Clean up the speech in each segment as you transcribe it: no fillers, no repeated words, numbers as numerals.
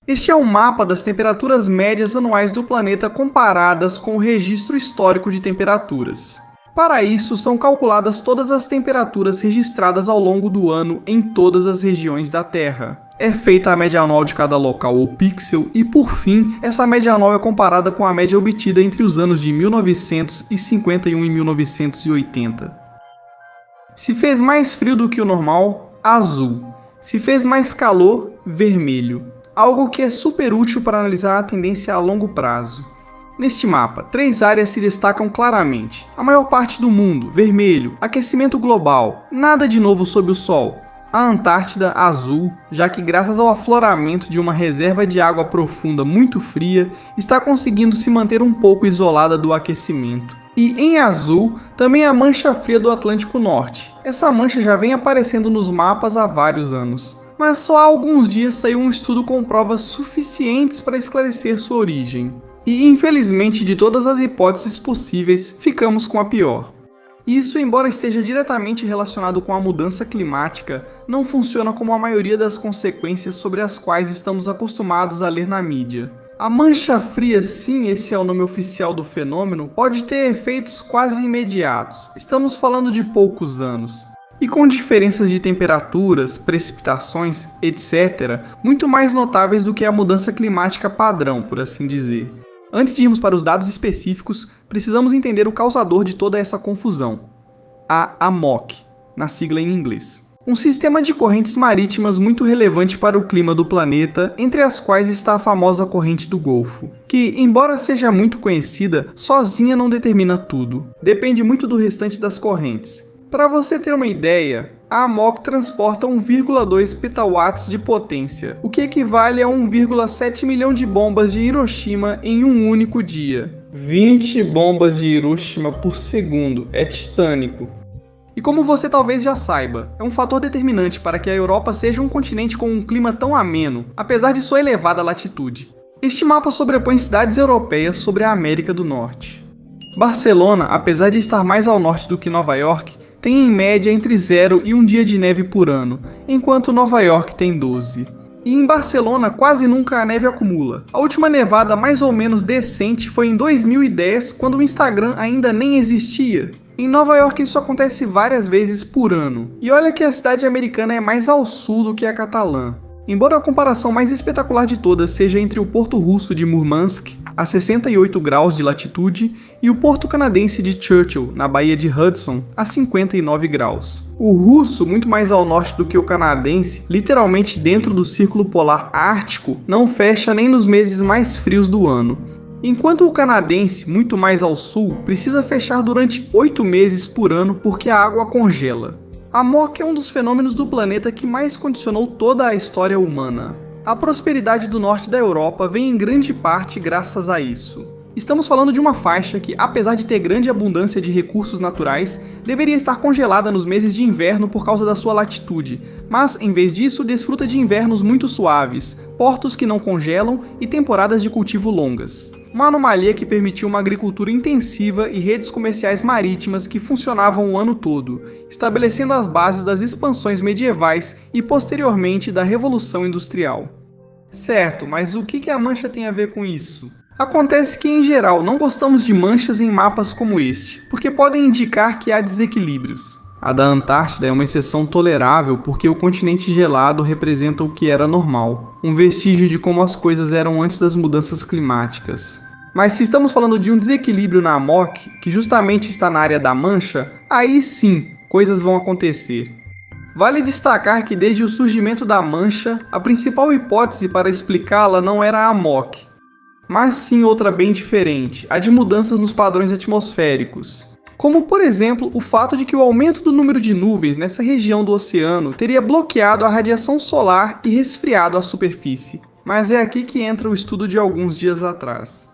Este é um mapa das temperaturas médias anuais do planeta comparadas com o registro histórico de temperaturas. Para isso, são calculadas todas as temperaturas registradas ao longo do ano em todas as regiões da Terra. É feita a média anual de cada local ou pixel e, por fim, essa média anual é comparada com a média obtida entre os anos de 1951 e 1980. Se fez mais frio do que o normal, azul. Se fez mais calor, vermelho. Algo que é super útil para analisar a tendência a longo prazo. Neste mapa, 3 áreas se destacam claramente. A maior parte do mundo, vermelho, aquecimento global, nada de novo sob o sol. A Antártida, azul, já que graças ao afloramento de uma reserva de água profunda muito fria, está conseguindo se manter um pouco isolada do aquecimento. E em azul, também a mancha fria do Atlântico Norte. Essa mancha já vem aparecendo nos mapas há vários anos. Mas só há alguns dias saiu um estudo com provas suficientes para esclarecer sua origem. E infelizmente, de todas as hipóteses possíveis, ficamos com a pior. Isso, embora esteja diretamente relacionado com a mudança climática, não funciona como a maioria das consequências sobre as quais estamos acostumados a ler na mídia. A mancha fria, sim, esse é o nome oficial do fenômeno, pode ter efeitos quase imediatos. Estamos falando de poucos anos. E com diferenças de temperaturas, precipitações, etc., muito mais notáveis do que a mudança climática padrão, por assim dizer. Antes de irmos para os dados específicos, precisamos entender o causador de toda essa confusão. A AMOC, na sigla em inglês. Um sistema de correntes marítimas muito relevante para o clima do planeta, entre as quais está a famosa corrente do Golfo, que, embora seja muito conhecida, sozinha não determina tudo. Depende muito do restante das correntes. Para você ter uma ideia, a AMOC transporta 1,2 petawatts de potência, o que equivale a 1,7 milhão de bombas de Hiroshima em um único dia. 20 bombas de Hiroshima por segundo, é titânico. E como você talvez já saiba, é um fator determinante para que a Europa seja um continente com um clima tão ameno, apesar de sua elevada latitude. Este mapa sobrepõe cidades europeias sobre a América do Norte. Barcelona, apesar de estar mais ao norte do que Nova York, tem em média entre 0 e 1 dia de neve por ano, enquanto Nova York tem 12. E em Barcelona quase nunca a neve acumula. A última nevada mais ou menos decente foi em 2010, quando o Instagram ainda nem existia. Em Nova York isso acontece várias vezes por ano. E olha que a cidade americana é mais ao sul do que a catalã. Embora a comparação mais espetacular de todas seja entre o porto russo de Murmansk, a 68 graus de latitude, e o porto canadense de Churchill, na Baía de Hudson, a 59 graus. O russo, muito mais ao norte do que o canadense, literalmente dentro do Círculo Polar Ártico, não fecha nem nos meses mais frios do ano. Enquanto o canadense, muito mais ao sul, precisa fechar durante 8 meses por ano porque a água congela. A AMOC é um dos fenômenos do planeta que mais condicionou toda a história humana. A prosperidade do norte da Europa vem em grande parte graças a isso. Estamos falando de uma faixa que, apesar de ter grande abundância de recursos naturais, deveria estar congelada nos meses de inverno por causa da sua latitude, mas, em vez disso, desfruta de invernos muito suaves, portos que não congelam e temporadas de cultivo longas. Uma anomalia que permitiu uma agricultura intensiva e redes comerciais marítimas que funcionavam o ano todo, estabelecendo as bases das expansões medievais e, posteriormente, da Revolução Industrial. Certo, mas o que a mancha tem a ver com isso? Acontece que, em geral, não gostamos de manchas em mapas como este, porque podem indicar que há desequilíbrios. A da Antártida é uma exceção tolerável porque o continente gelado representa o que era normal, um vestígio de como as coisas eram antes das mudanças climáticas. Mas se estamos falando de um desequilíbrio na AMOC, que justamente está na área da mancha, aí sim, coisas vão acontecer. Vale destacar que desde o surgimento da mancha, a principal hipótese para explicá-la não era a AMOC, mas sim outra bem diferente, a de mudanças nos padrões atmosféricos. Como, por exemplo, o fato de que o aumento do número de nuvens nessa região do oceano teria bloqueado a radiação solar e resfriado a superfície. Mas é aqui que entra o estudo de alguns dias atrás.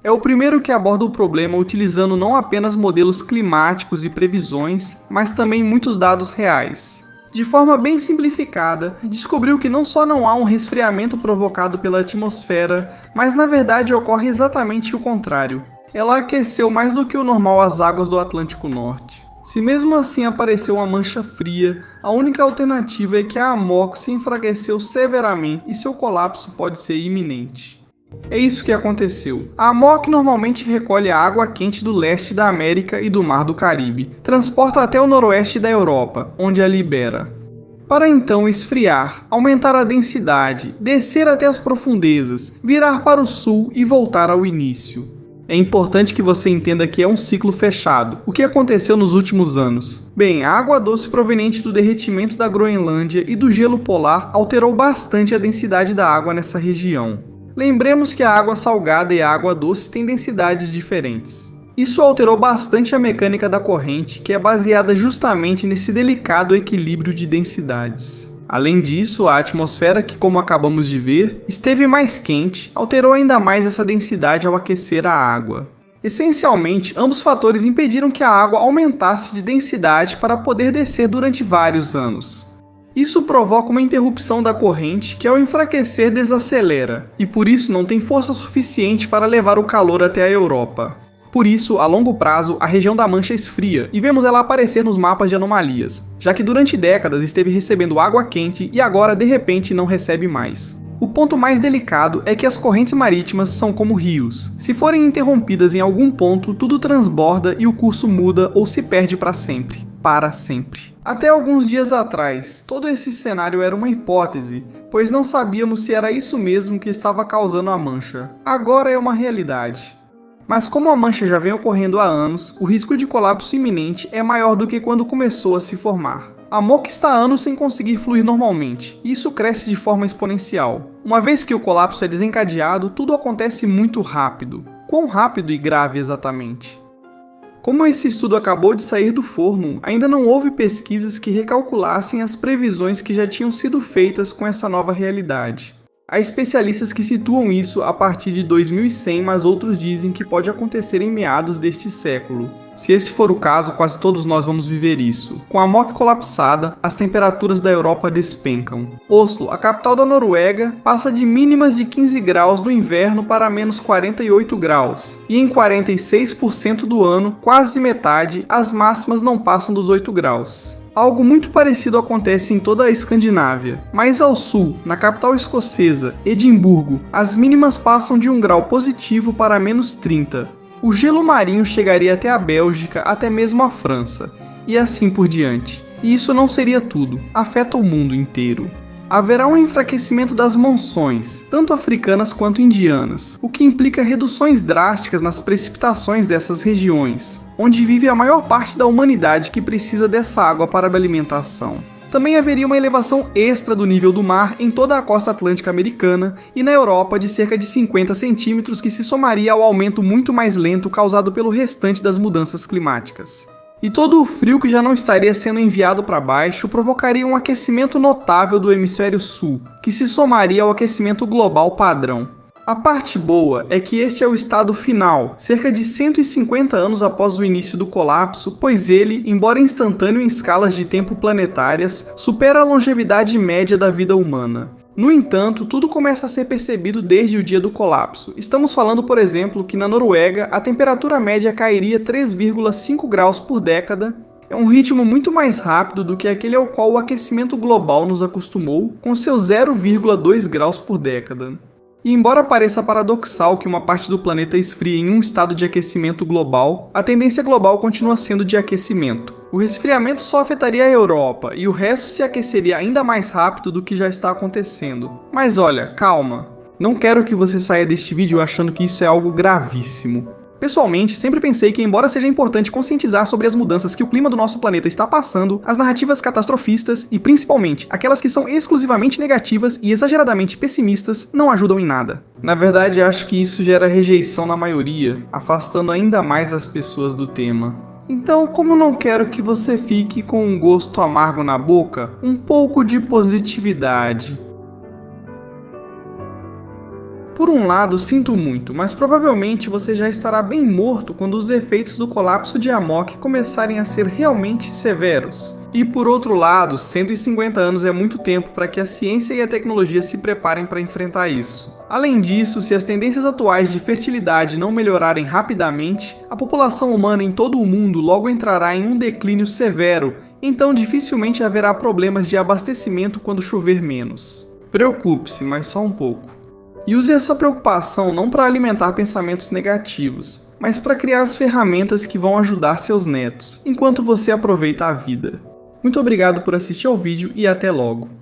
É o primeiro que aborda o problema utilizando não apenas modelos climáticos e previsões, mas também muitos dados reais. De forma bem simplificada, descobriu que não só não há um resfriamento provocado pela atmosfera, mas na verdade ocorre exatamente o contrário. Ela aqueceu mais do que o normal as águas do Atlântico Norte. Se mesmo assim apareceu uma mancha fria, a única alternativa é que a Amok se enfraqueceu severamente e seu colapso pode ser iminente. É isso que aconteceu. A Amok normalmente recolhe a água quente do leste da América e do Mar do Caribe, transporta até o noroeste da Europa, onde a libera. Para então esfriar, aumentar a densidade, descer até as profundezas, virar para o sul e voltar ao início. É importante que você entenda que é um ciclo fechado. O que aconteceu nos últimos anos? Bem, a água doce proveniente do derretimento da Groenlândia e do gelo polar alterou bastante a densidade da água nessa região. Lembremos que a água salgada e a água doce têm densidades diferentes. Isso alterou bastante a mecânica da corrente, que é baseada justamente nesse delicado equilíbrio de densidades. Além disso, a atmosfera, que como acabamos de ver, esteve mais quente, alterou ainda mais essa densidade ao aquecer a água. Essencialmente, ambos fatores impediram que a água aumentasse de densidade para poder descer durante vários anos. Isso provoca uma interrupção da corrente que ao enfraquecer desacelera, e por isso não tem força suficiente para levar o calor até a Europa. Por isso, a longo prazo, a região da Mancha esfria e vemos ela aparecer nos mapas de anomalias, já que durante décadas esteve recebendo água quente e agora de repente não recebe mais. O ponto mais delicado é que as correntes marítimas são como rios. Se forem interrompidas em algum ponto, tudo transborda e o curso muda ou se perde para sempre. Para sempre. Até alguns dias atrás, todo esse cenário era uma hipótese, pois não sabíamos se era isso mesmo que estava causando a mancha. Agora é uma realidade. Mas como a mancha já vem ocorrendo há anos, o risco de colapso iminente é maior do que quando começou a se formar. A Amok está há anos sem conseguir fluir normalmente, e isso cresce de forma exponencial. Uma vez que o colapso é desencadeado, tudo acontece muito rápido. Quão rápido e grave exatamente? Como esse estudo acabou de sair do forno, ainda não houve pesquisas que recalculassem as previsões que já tinham sido feitas com essa nova realidade. Há especialistas que situam isso a partir de 2100, mas outros dizem que pode acontecer em meados deste século. Se esse for o caso, quase todos nós vamos viver isso. Com a Amok colapsada, as temperaturas da Europa despencam. Oslo, a capital da Noruega, passa de mínimas de 15 graus no inverno para menos 48 graus. E em 46% do ano, quase metade, as máximas não passam dos 8 graus. Algo muito parecido acontece em toda a Escandinávia. Mais ao sul, na capital escocesa, Edimburgo, as mínimas passam de 1 grau positivo para menos 30. O gelo marinho chegaria até a Bélgica, até mesmo a França, e assim por diante. E isso não seria tudo, afeta o mundo inteiro. Haverá um enfraquecimento das monções, tanto africanas quanto indianas, o que implica reduções drásticas nas precipitações dessas regiões, onde vive a maior parte da humanidade que precisa dessa água para a alimentação. Também haveria uma elevação extra do nível do mar em toda a costa atlântica americana e na Europa de cerca de 50 centímetros, que se somaria ao aumento muito mais lento causado pelo restante das mudanças climáticas. E todo o frio que já não estaria sendo enviado para baixo provocaria um aquecimento notável do hemisfério sul, que se somaria ao aquecimento global padrão. A parte boa é que este é o estado final, cerca de 150 anos após o início do colapso, pois ele, embora instantâneo em escalas de tempo planetárias, supera a longevidade média da vida humana. No entanto, tudo começa a ser percebido desde o dia do colapso. Estamos falando, por exemplo, que na Noruega a temperatura média cairia 3,5 graus por década. É um ritmo muito mais rápido do que aquele ao qual o aquecimento global nos acostumou, com seus 0,2 graus por década. E embora pareça paradoxal que uma parte do planeta esfrie em um estado de aquecimento global, a tendência global continua sendo de aquecimento. O resfriamento só afetaria a Europa, e o resto se aqueceria ainda mais rápido do que já está acontecendo. Mas olha, calma. Não quero que você saia deste vídeo achando que isso é algo gravíssimo. Pessoalmente, sempre pensei que, embora seja importante conscientizar sobre as mudanças que o clima do nosso planeta está passando, as narrativas catastrofistas e, principalmente, aquelas que são exclusivamente negativas e exageradamente pessimistas, não ajudam em nada. Na verdade, acho que isso gera rejeição na maioria, afastando ainda mais as pessoas do tema. Então, como não quero que você fique com um gosto amargo na boca, um pouco de positividade. Por um lado, sinto muito, mas provavelmente você já estará bem morto quando os efeitos do colapso de Amok começarem a ser realmente severos. E por outro lado, 150 anos é muito tempo para que a ciência e a tecnologia se preparem para enfrentar isso. Além disso, se as tendências atuais de fertilidade não melhorarem rapidamente, a população humana em todo o mundo logo entrará em um declínio severo, então dificilmente haverá problemas de abastecimento quando chover menos. Preocupe-se, mas só um pouco. E use essa preocupação não para alimentar pensamentos negativos, mas para criar as ferramentas que vão ajudar seus netos, enquanto você aproveita a vida. Muito obrigado por assistir ao vídeo e até logo!